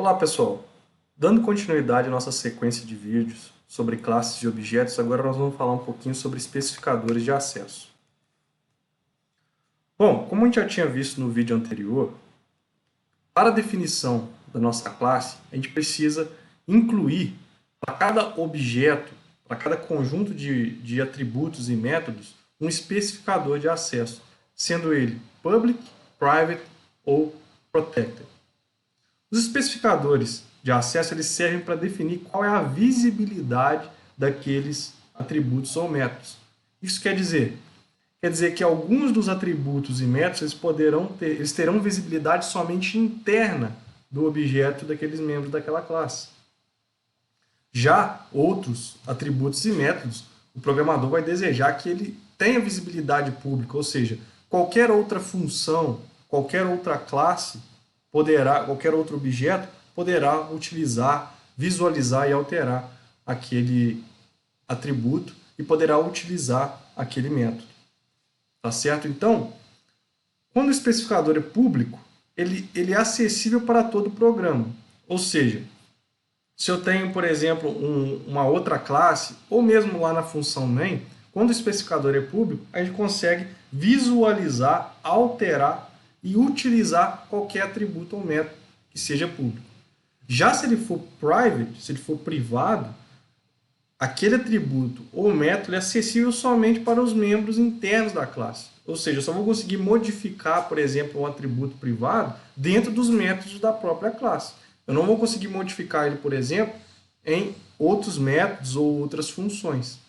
Olá pessoal, dando continuidade à nossa sequência de vídeos sobre classes de objetos, agora nós vamos falar um pouquinho sobre especificadores de acesso. Bom, como a gente já tinha visto no vídeo anterior, para a definição da nossa classe, a gente precisa incluir para cada objeto, para cada conjunto de atributos e métodos, um especificador de acesso, sendo ele public, private ou protected. Os especificadores de acesso eles servem para definir qual é a visibilidade daqueles atributos ou métodos. Isso quer dizer que alguns dos atributos e métodos eles terão visibilidade somente interna do objeto daqueles membros daquela classe. Já outros atributos e métodos, o programador vai desejar que ele tenha visibilidade pública, ou seja, qualquer outra função, qualquer outra classe, qualquer outro objeto poderá utilizar, visualizar e alterar aquele atributo e poderá utilizar aquele método. Tá certo? Então, quando o especificador é público, ele é acessível para todo o programa. Ou seja, se eu tenho, por exemplo, uma outra classe, ou mesmo lá na função main, quando o especificador é público, a gente consegue visualizar, alterar e utilizar qualquer atributo ou método que seja público. Já se ele for private, se ele for privado, aquele atributo ou método é acessível somente para os membros internos da classe. Ou seja, eu só vou conseguir modificar, por exemplo, um atributo privado dentro dos métodos da própria classe. Eu não vou conseguir modificar ele, por exemplo, em outros métodos ou outras funções.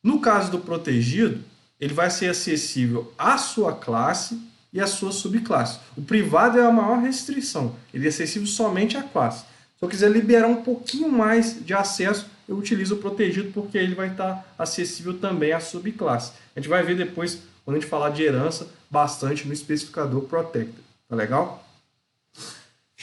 No caso do protegido, ele vai ser acessível à sua classe e à sua subclasse. O privado é a maior restrição, ele é acessível somente à classe. Se eu quiser liberar um pouquinho mais de acesso, eu utilizo o protegido porque ele vai estar acessível também à subclasse. A gente vai ver depois, quando a gente falar de herança, bastante no especificador protected. Tá legal?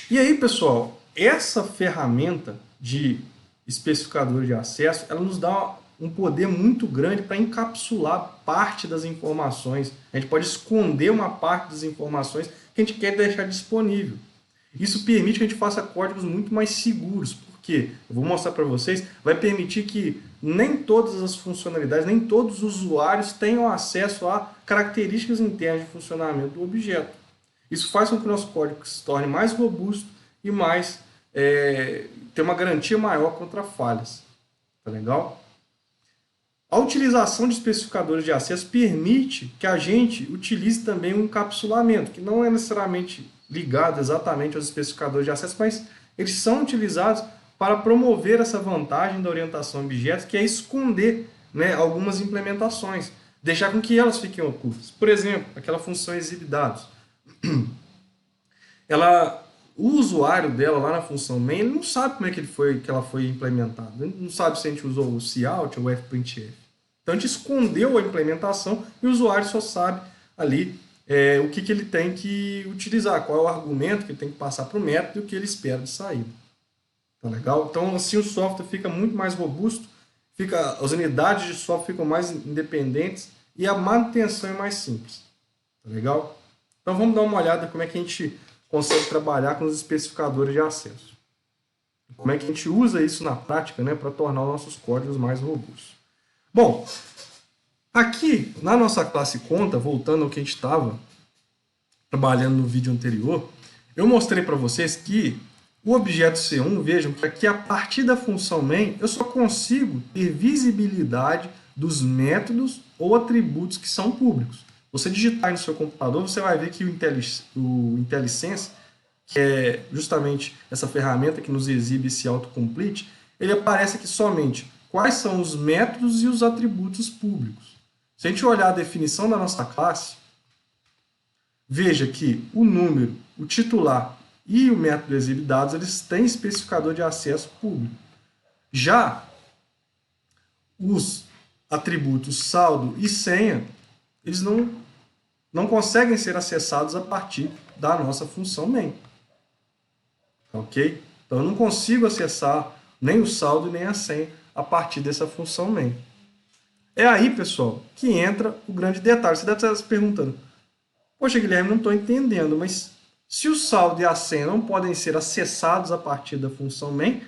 E aí, pessoal, essa ferramenta de especificador de acesso, ela nos dá um poder muito grande para encapsular parte das informações. A gente pode esconder uma parte das informações que a gente quer deixar disponível. Isso permite que a gente faça códigos muito mais seguros, porque, eu vou mostrar para vocês, vai permitir que nem todas as funcionalidades, nem todos os usuários tenham acesso a características internas de funcionamento do objeto. Isso faz com que o nosso código se torne mais robusto e mais ter uma garantia maior contra falhas. Tá legal? A utilização de especificadores de acesso permite que a gente utilize também um encapsulamento, que não é necessariamente ligado exatamente aos especificadores de acesso, mas eles são utilizados para promover essa vantagem da orientação a objetos, que é esconder, né, algumas implementações, deixar com que elas fiquem ocultas. Por exemplo, aquela função exibDados. O usuário dela lá na função main, ele não sabe como é que ela foi implementada. Ele não sabe se a gente usou o cout ou o fprintf. Então a gente escondeu a implementação e o usuário só sabe ali o que ele tem que utilizar, qual é o argumento que ele tem que passar para o método e o que ele espera de saída. Tá legal? Então assim o software fica muito mais robusto, as unidades de software ficam mais independentes e a manutenção é mais simples. Tá legal? Então vamos dar uma olhada como é que a gente consegue trabalhar com os especificadores de acesso. Como é que a gente usa isso na prática, né, para tornar os nossos códigos mais robustos. Bom, aqui na nossa classe conta, voltando ao que a gente estava trabalhando no vídeo anterior, eu mostrei para vocês que o objeto C1, vejam que aqui a partir da função main, eu só consigo ter visibilidade dos métodos ou atributos que são públicos. Você digitar no seu computador, você vai ver que o IntelliSense, que é justamente essa ferramenta que nos exibe esse autocomplete, ele aparece aqui somente quais são os métodos e os atributos públicos. Se a gente olhar a definição da nossa classe, veja que o número, o titular e o método exibDados, eles têm especificador de acesso público. Já os atributos saldo e senha, eles não conseguem ser acessados a partir da nossa função main. Ok? Então eu não consigo acessar nem o saldo nem a senha a partir dessa função main. É aí, pessoal, que entra o grande detalhe. Você deve estar se perguntando, poxa, Guilherme, não estou entendendo, mas Se o saldo e a senha não podem ser acessados a partir da função main,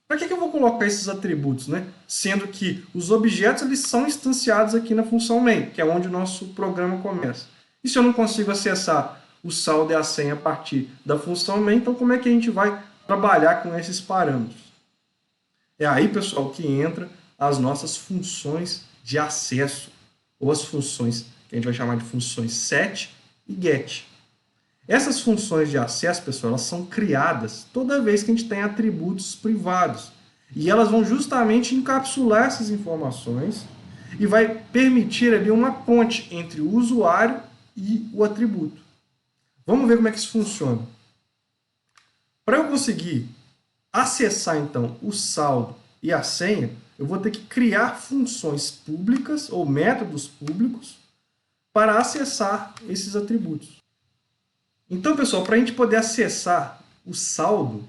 para que eu vou colocar esses atributos, né? Sendo que os objetos eles são instanciados aqui na função main, que é onde o nosso programa começa. E se eu não consigo acessar o saldo e a senha a partir da função main, então como é que a gente vai trabalhar com esses parâmetros? É aí, pessoal, que entra as nossas funções de acesso, ou as funções que a gente vai chamar de funções set e get. Essas funções de acesso, pessoal, elas são criadas toda vez que a gente tem atributos privados. E elas vão justamente encapsular essas informações e vai permitir ali uma ponte entre o usuário e o atributo. Vamos ver como é que isso funciona. Para eu conseguir acessar, então, o saldo e a senha, eu vou ter que criar funções públicas ou métodos públicos para acessar esses atributos. Então, pessoal, para a gente poder acessar o saldo,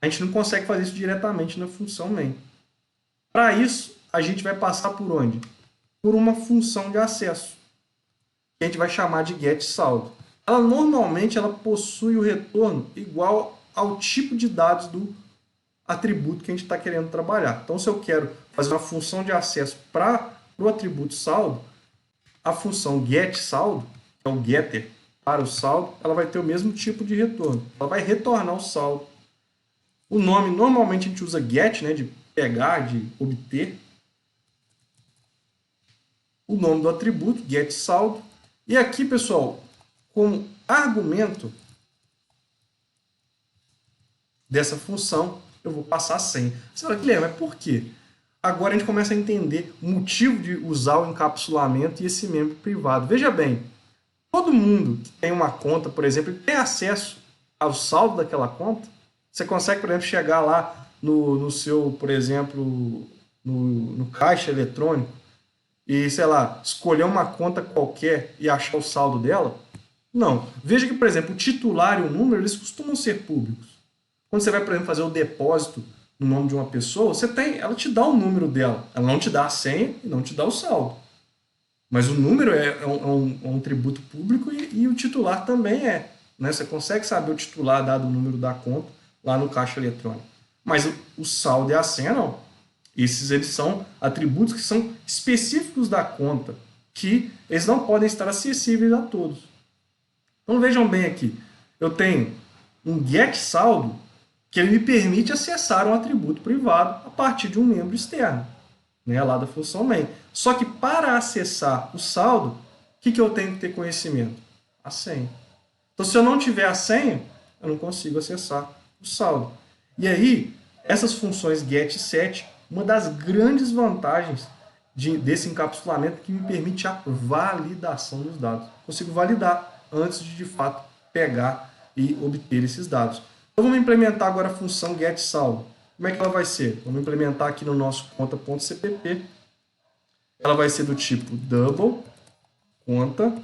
a gente não consegue fazer isso diretamente na função main. Para isso, a gente vai passar por onde? Por uma função de acesso, que a gente vai chamar de getSaldo. Ela normalmente possui o retorno igual ao tipo de dados do atributo que a gente está querendo trabalhar. Então, se eu quero fazer uma função de acesso para o atributo saldo, a função getSaldo, que é o getter para o saldo, ela vai ter o mesmo tipo de retorno. Ela vai retornar o saldo. O nome, normalmente a gente usa get, né, de pegar, de obter. O nome do atributo, getSaldo. E aqui, pessoal, como argumento dessa função, eu vou passar a senha. Você fala, Guilherme, mas por quê? Agora a gente começa a entender o motivo de usar o encapsulamento e esse membro privado. Veja bem, todo mundo que tem uma conta, por exemplo, tem acesso ao saldo daquela conta. Você consegue, por exemplo, chegar lá no seu, por exemplo, no caixa eletrônico e, sei lá, escolher uma conta qualquer e achar o saldo dela? Não. Veja que, por exemplo, o titular e o número, eles costumam ser públicos. Quando você vai, por exemplo, fazer o depósito no nome de uma pessoa, ela te dá o número dela. Ela não te dá a senha e não te dá o saldo. Mas o número é um tributo público e o titular também é. Né? Você consegue saber o titular dado o número da conta lá no caixa eletrônico. Mas o saldo e a senha não. Eles são atributos que são específicos da conta, que eles não podem estar acessíveis a todos. Então vejam bem aqui. Eu tenho um getSaldo que ele me permite acessar um atributo privado a partir de um membro externo, né, lá da função main. Só que para acessar o saldo, o que eu tenho que ter conhecimento? A senha. Então, se eu não tiver a senha, eu não consigo acessar o saldo. E aí, essas funções get e set, uma das grandes vantagens desse encapsulamento que me permite a validação dos dados. Consigo validar antes de fato, pegar e obter esses dados. Então, vamos implementar agora a função getSaldo. Como é que ela vai ser? Vamos implementar aqui no nosso conta.cpp. Ela vai ser do tipo double conta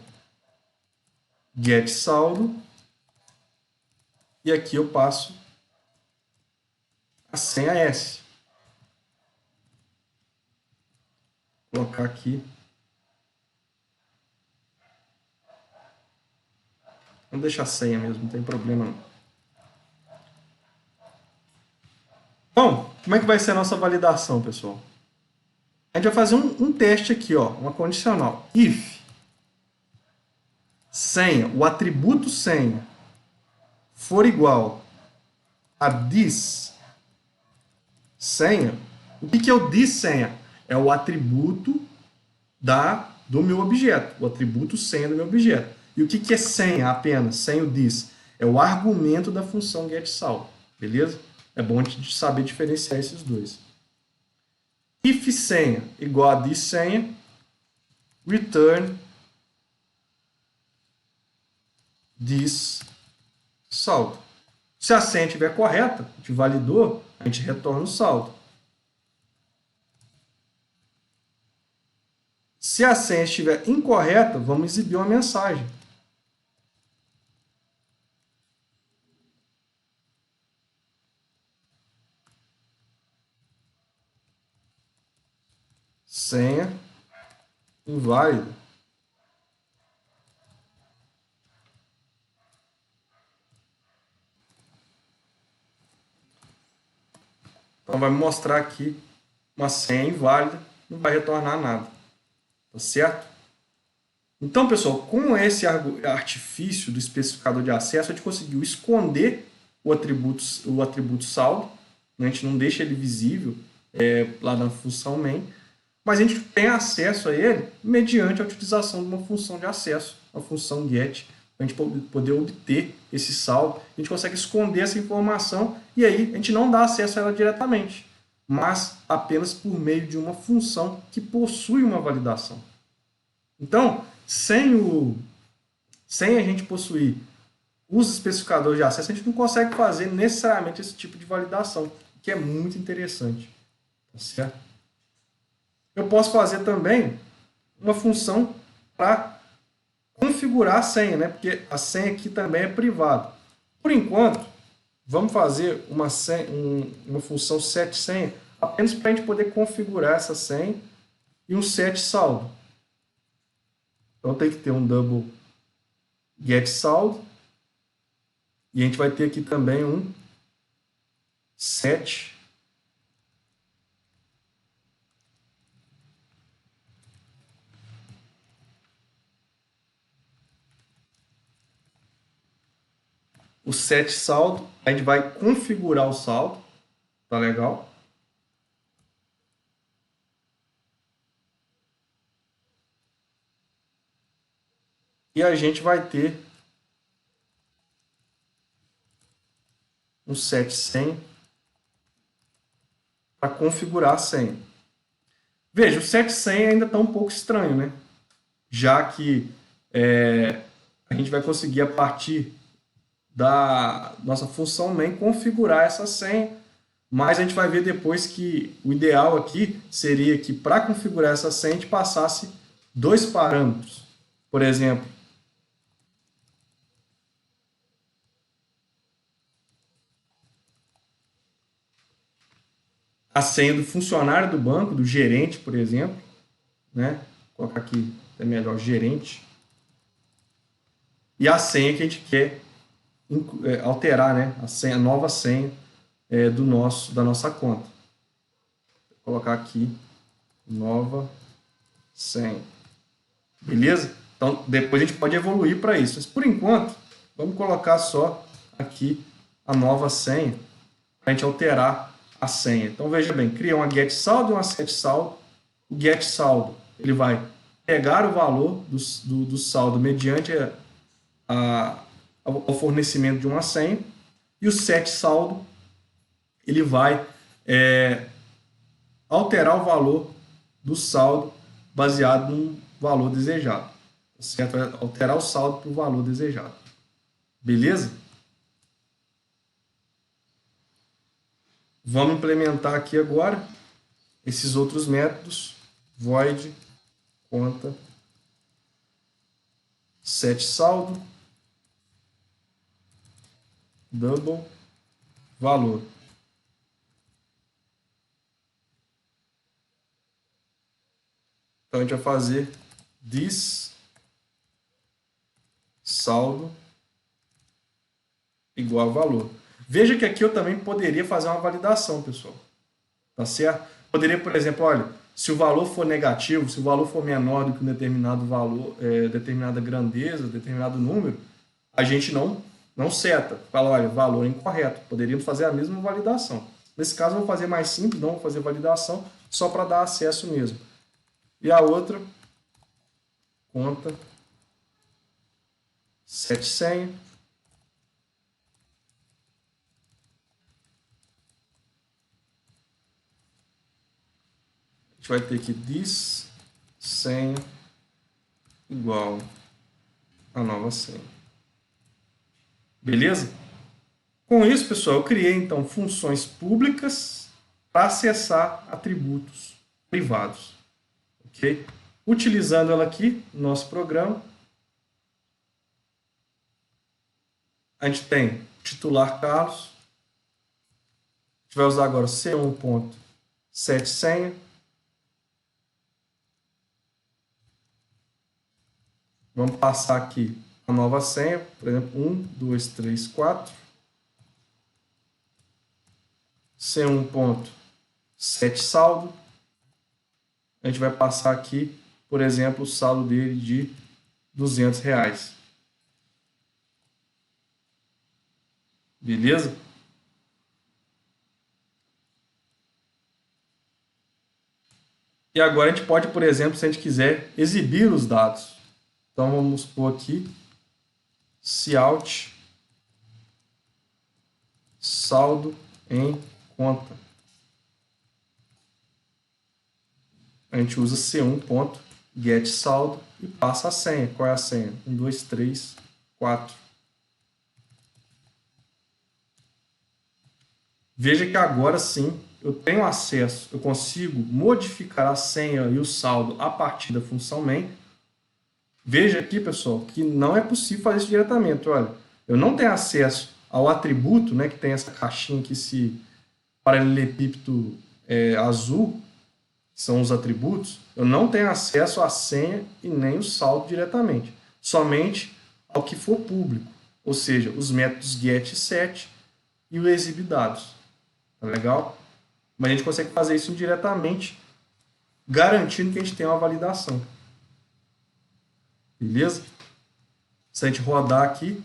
getSaldo. E aqui eu passo a senha S. Vou colocar aqui. Vamos deixar a senha mesmo, não tem problema não. Bom, como é que vai ser a nossa validação, pessoal? A gente vai fazer um teste aqui, ó, uma condicional. If senha, o atributo senha, for igual a this senha, o que é o this senha? É o atributo do meu objeto, o atributo senha do meu objeto. E o que é senha apenas? Sem o this. É o argumento da função getSaldo, beleza? É bom a gente saber diferenciar esses dois. If senha igual a this senha, return this saldo. Se a senha estiver correta, a gente validou, a gente retorna o saldo. Se a senha estiver incorreta, vamos exibir uma mensagem. Senha inválida. Então vai me mostrar aqui uma senha inválida, não vai retornar nada. Tá certo? Então, pessoal, com esse artifício do especificador de acesso, a gente conseguiu esconder o atributo saldo, né? A gente não deixa ele visível lá na função main, mas a gente tem acesso a ele mediante a utilização de uma função de acesso, a função get, para a gente poder obter esse saldo. A gente consegue esconder essa informação e aí a gente não dá acesso a ela diretamente, mas apenas por meio de uma função que possui uma validação. Então, sem a gente possuir os especificadores de acesso, a gente não consegue fazer necessariamente esse tipo de validação, que é muito interessante. Tá certo? Eu posso fazer também uma função para configurar a senha, né? Porque a senha aqui também é privada. Por enquanto, vamos fazer uma função setSenha apenas para a gente poder configurar essa senha e um setSaldo. Então tem que ter um double getSaldo e a gente vai ter aqui também um set o setSaldo, a gente vai configurar o saldo, tá legal? E a gente vai ter um setSenha para configurar a senha. Veja, o setSenha ainda está um pouco estranho, né? Já que a gente vai conseguir, a partir da nossa função main, configurar essa senha, mas a gente vai ver depois que o ideal aqui seria que, para configurar essa senha, a gente passasse dois parâmetros. Por exemplo, a senha do funcionário do banco, do gerente, por exemplo, né? Vou colocar aqui, é melhor, gerente. E a senha que a gente quer alterar, né? A nova senha da nossa conta. Vou colocar aqui, nova senha. Beleza? Então, depois a gente pode evoluir para isso. Mas, por enquanto, vamos colocar só aqui a nova senha para a gente alterar a senha. Então, veja bem, cria uma getSaldo e uma setSaldo. O getSaldo, ele vai pegar o valor do saldo mediante ao fornecimento de uma senha, e o setSaldo, ele vai alterar o valor do saldo baseado no valor desejado. Certo? Vai alterar o saldo para o valor desejado. Beleza? Vamos implementar aqui agora esses outros métodos. Void conta setSaldo double valor. Então a gente vai fazer this saldo igual a valor. Veja que aqui eu também poderia fazer uma validação, pessoal. Tá certo? Poderia, por exemplo, olha, se o valor for negativo, se o valor for menor do que um determinado valor, determinada grandeza, determinado número, a gente não seta. Fala, olha, valor incorreto. Poderíamos fazer a mesma validação. Nesse caso, eu vou fazer mais simples, não vou fazer validação, só para dar acesso mesmo. E a outra, conta setSenha. A gente vai ter aqui this senha igual a nova senha. Beleza? Com isso, pessoal, eu criei então funções públicas para acessar atributos privados. Ok? Utilizando ela aqui no nosso programa, a gente tem titular Carlos. A gente vai usar agora c1.setSenha. Vamos passar aqui a nova senha, por exemplo, 1, 2, 3, 4. C1. set saldo. A gente vai passar aqui, por exemplo, o saldo dele de R$200. Beleza? E agora a gente pode, por exemplo, se a gente quiser, exibir os dados. Então vamos pôr aqui cout saldo em conta. A gente usa c1.getSaldo e passa a senha. Qual é a senha? 1, 2, 3, 4. Veja que agora sim eu tenho acesso, eu consigo modificar a senha e o saldo a partir da função main. Veja aqui, pessoal, que não é possível fazer isso diretamente. Olha, eu não tenho acesso ao atributo, né, que tem essa caixinha aqui, esse paralelepípedo azul, que são os atributos. Eu não tenho acesso à senha e nem o saldo diretamente, somente ao que for público, ou seja, os métodos get e set e o exibdados. Tá legal? Mas a gente consegue fazer isso indiretamente, garantindo que a gente tem uma validação. Beleza? Se a gente rodar aqui,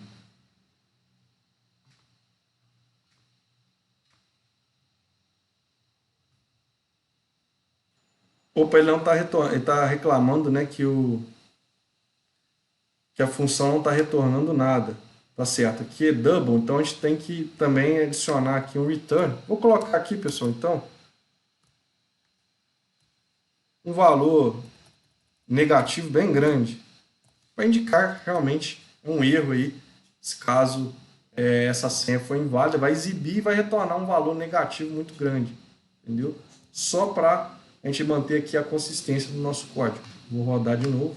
opa, ele não está retornando, ele está reclamando, né, que a função não está retornando nada. Tá certo? Aqui é double, então a gente tem que também adicionar aqui um return. Vou colocar aqui, pessoal, então, um valor negativo bem grande, para indicar realmente um erro aí, se caso essa senha for inválida, vai exibir e vai retornar um valor negativo muito grande, entendeu? Só para a gente manter aqui a consistência do nosso código. Vou rodar de novo.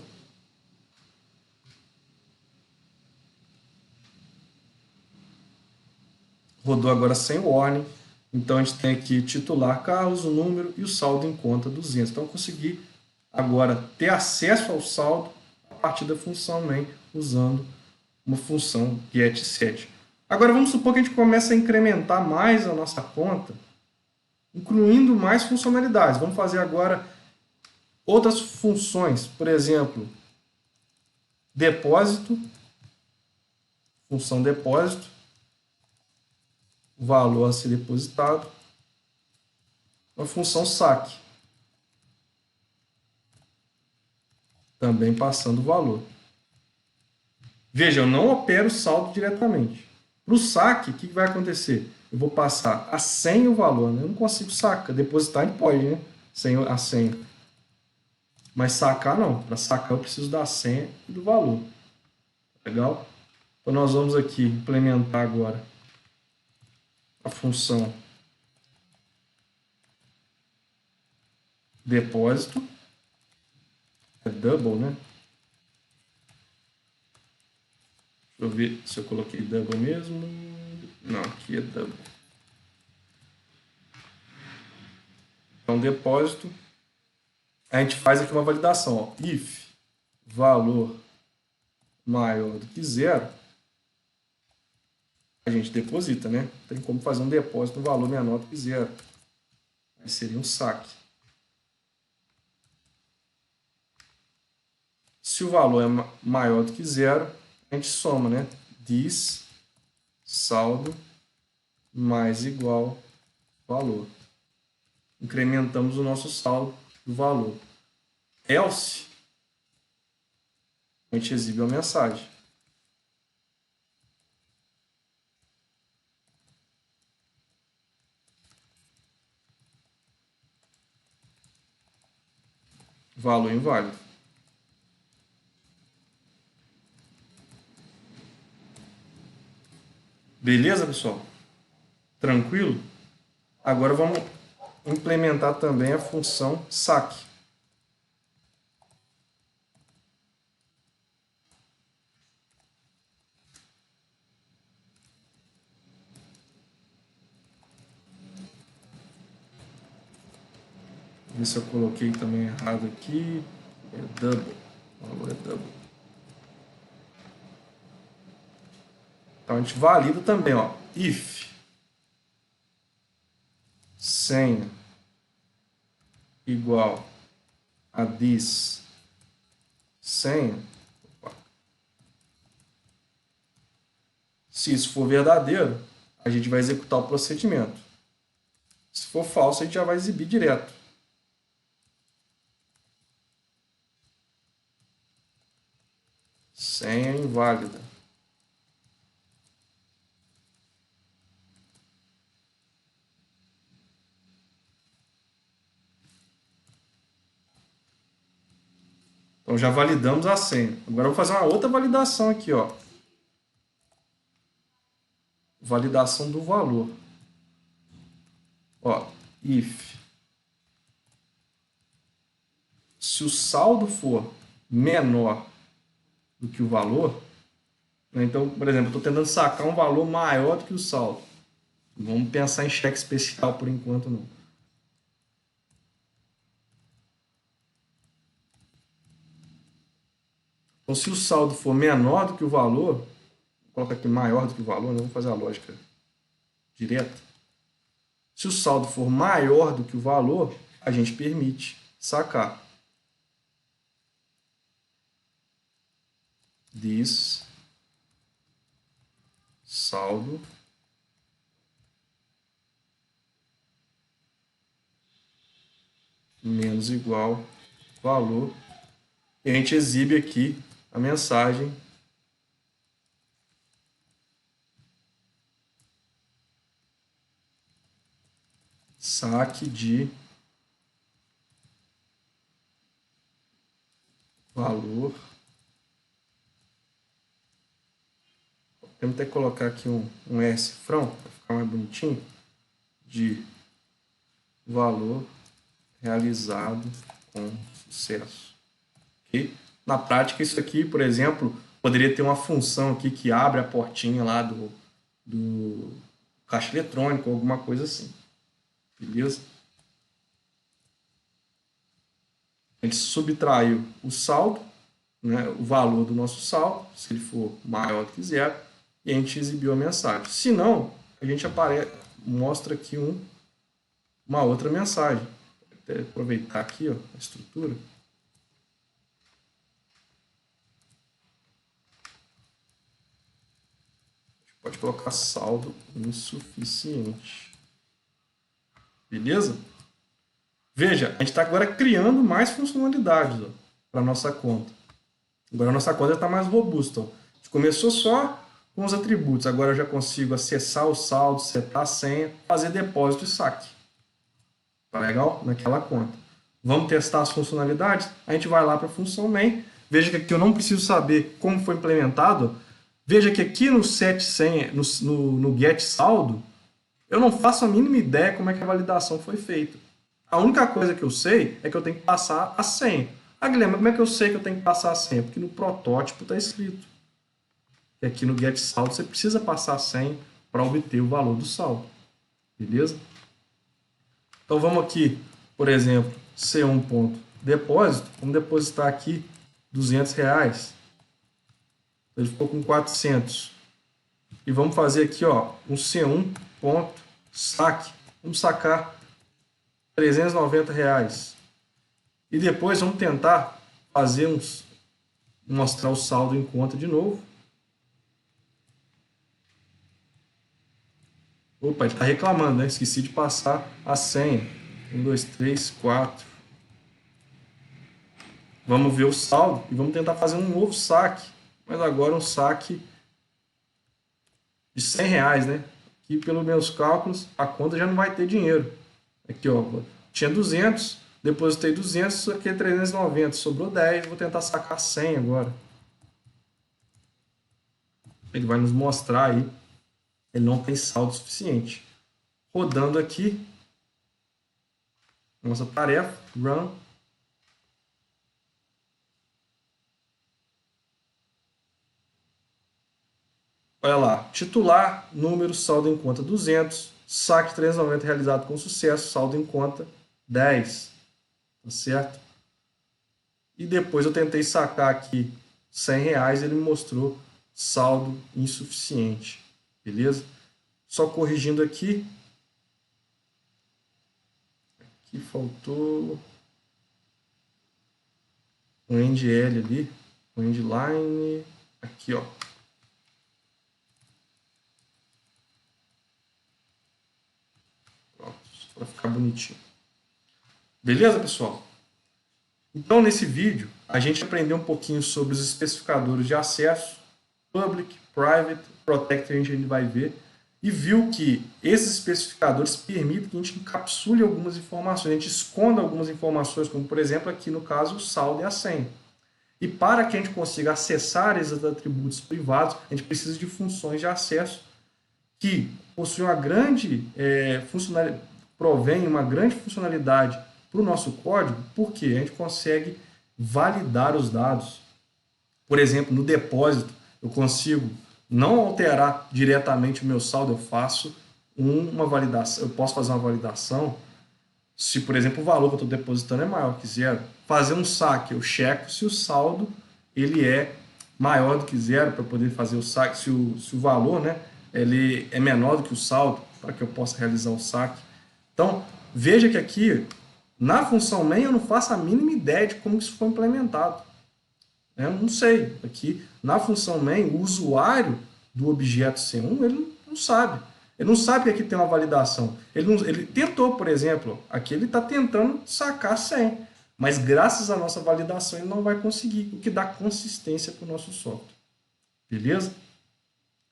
Rodou agora sem warning. Então a gente tem aqui titular Carlos, o número e o saldo em conta 200. Então eu consegui agora ter acesso ao saldo a partir da função main usando uma função getSet. Agora vamos supor que a gente comece a incrementar mais a nossa conta, incluindo mais funcionalidades. Vamos fazer agora outras funções, por exemplo, depósito, função depósito, valor a ser depositado, uma função saque, também passando o valor. Veja, eu não opero o saldo diretamente. Para o saque, o que vai acontecer? Eu vou passar a senha e o valor. Né? Eu não consigo sacar. Depositar a gente pode, né? Sem a senha. Mas sacar não. Para sacar eu preciso da senha e do valor. Legal? Então nós vamos aqui implementar agora a função depósito. É double, né? Deixa eu ver se eu coloquei double mesmo. Não, aqui é double. Então, depósito. A gente faz aqui uma validação. Ó. If valor maior do que zero, a gente deposita, né? Tem como fazer um depósito no valor menor do que zero. Aí seria um saque. Se o valor é maior do que zero, a gente soma, né? This saldo mais igual valor. Incrementamos o nosso saldo do valor. Else, a gente exibe uma mensagem. Valor inválido. Beleza, pessoal? Tranquilo? Agora vamos implementar também a função saque. Ver se eu coloquei também errado aqui. É double. O valor é double. Então a gente valida também, ó. If senha igual a this senha. Se isso for verdadeiro, a gente vai executar o procedimento. Se for falso, a gente já vai exibir direto. Senha inválida. Então já validamos a senha. Agora eu vou fazer uma outra validação aqui, ó. Validação do valor. Ó, if se o saldo for menor do que o valor, né? Então, por exemplo, eu estou tentando sacar um valor maior do que o saldo. Vamos pensar em cheque especial por enquanto não. Então, se o saldo for menor do que o valor, vou colocar aqui maior do que o valor, né? Vamos fazer a lógica direta. Se o saldo for maior do que o valor, a gente permite sacar. This saldo menos igual valor. E a gente exibe aqui a mensagem saque de valor. Temos até que colocar aqui um S frão para ficar mais bonitinho, de valor realizado com sucesso. Okay? Na prática, isso aqui, por exemplo, poderia ter uma função aqui que abre a portinha lá do caixa eletrônico, alguma coisa assim. Beleza? A gente subtraiu o saldo, né, o valor do nosso saldo, se ele for maior do que zero, e a gente exibiu a mensagem. Se não, a gente mostra aqui uma outra mensagem. Vou até aproveitar aqui, ó, a estrutura. A gente pode colocar saldo insuficiente. Beleza? Veja, a gente está agora criando mais funcionalidades para a nossa conta. Agora a nossa conta está mais robusta. Ó. A gente começou só com os atributos. Agora eu já consigo acessar o saldo, setar a senha, fazer depósito e saque. Tá legal? Naquela conta. Vamos testar as funcionalidades? A gente vai lá para a função main. Veja que aqui eu não preciso saber como foi implementado. Veja que aqui no set senha, no get saldo, eu não faço a mínima ideia como é que a validação foi feita. A única coisa que eu sei é que eu tenho que passar a senha. Ah, Guilherme, como é que eu sei que eu tenho que passar a senha? Porque no protótipo está escrito. E aqui no get saldo você precisa passar a senha para obter o valor do saldo. Beleza? Então vamos aqui, por exemplo, C1.depósito. Vamos depositar aqui R$200. Ele ficou com 400. E vamos fazer aqui, ó, um C1.saque. Vamos sacar R$390. E depois vamos tentar fazer mostrar o saldo em conta de novo. Opa, ele está reclamando, né? Esqueci de passar a senha. 1, 2, 3, 4. Vamos ver o saldo e vamos tentar fazer um novo saque. Mas agora um saque de R$100, né? Aqui, pelos meus cálculos, a conta já não vai ter dinheiro. Aqui, ó, tinha 200, depositei 200, isso aqui é 390, sobrou 10, vou tentar sacar 100 agora. Ele vai nos mostrar aí, ele não tem saldo suficiente. Rodando aqui, nossa tarefa, run. Olha lá, titular, número, saldo em conta 200, saque 390 realizado com sucesso, saldo em conta 10, tá certo? E depois eu tentei sacar aqui R$100, ele me mostrou saldo insuficiente, beleza? Só corrigindo aqui faltou um endl ali, um endline, aqui, ó. Pronto, para ficar bonitinho. Beleza, pessoal? Então, nesse vídeo, a gente aprendeu um pouquinho sobre os especificadores de acesso, Public, Private, Protected, a gente vai ver, e viu que esses especificadores permitem que a gente encapsule algumas informações, a gente esconda algumas informações, como, por exemplo, aqui no caso, o saldo e a senha. E para que a gente consiga acessar esses atributos privados, a gente precisa de funções de acesso que possuem uma grande funcionalidade, provém uma grande funcionalidade para o nosso código, porque a gente consegue validar os dados. Por exemplo, no depósito, eu consigo não alterar diretamente o meu saldo, eu faço uma validação, eu posso fazer uma validação se, por exemplo, o valor que eu estou depositando é maior que zero. Fazer um saque, eu checo se o saldo ele é maior do que zero para poder fazer o saque, se o valor, né, ele é menor do que o saldo, para que eu possa realizar o saque. Então, veja que aqui, na função main, eu não faço a mínima ideia de como isso foi implementado. Eu não sei. Aqui, na função main, o usuário do objeto C1, ele não sabe. Ele não sabe que aqui tem uma validação. Ele tentou, por exemplo, aqui ele está tentando sacar 100, mas graças à nossa validação ele não vai conseguir, o que dá consistência para o nosso software. Beleza?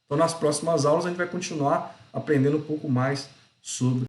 Então, nas próximas aulas, a gente vai continuar aprendendo um pouco mais sobre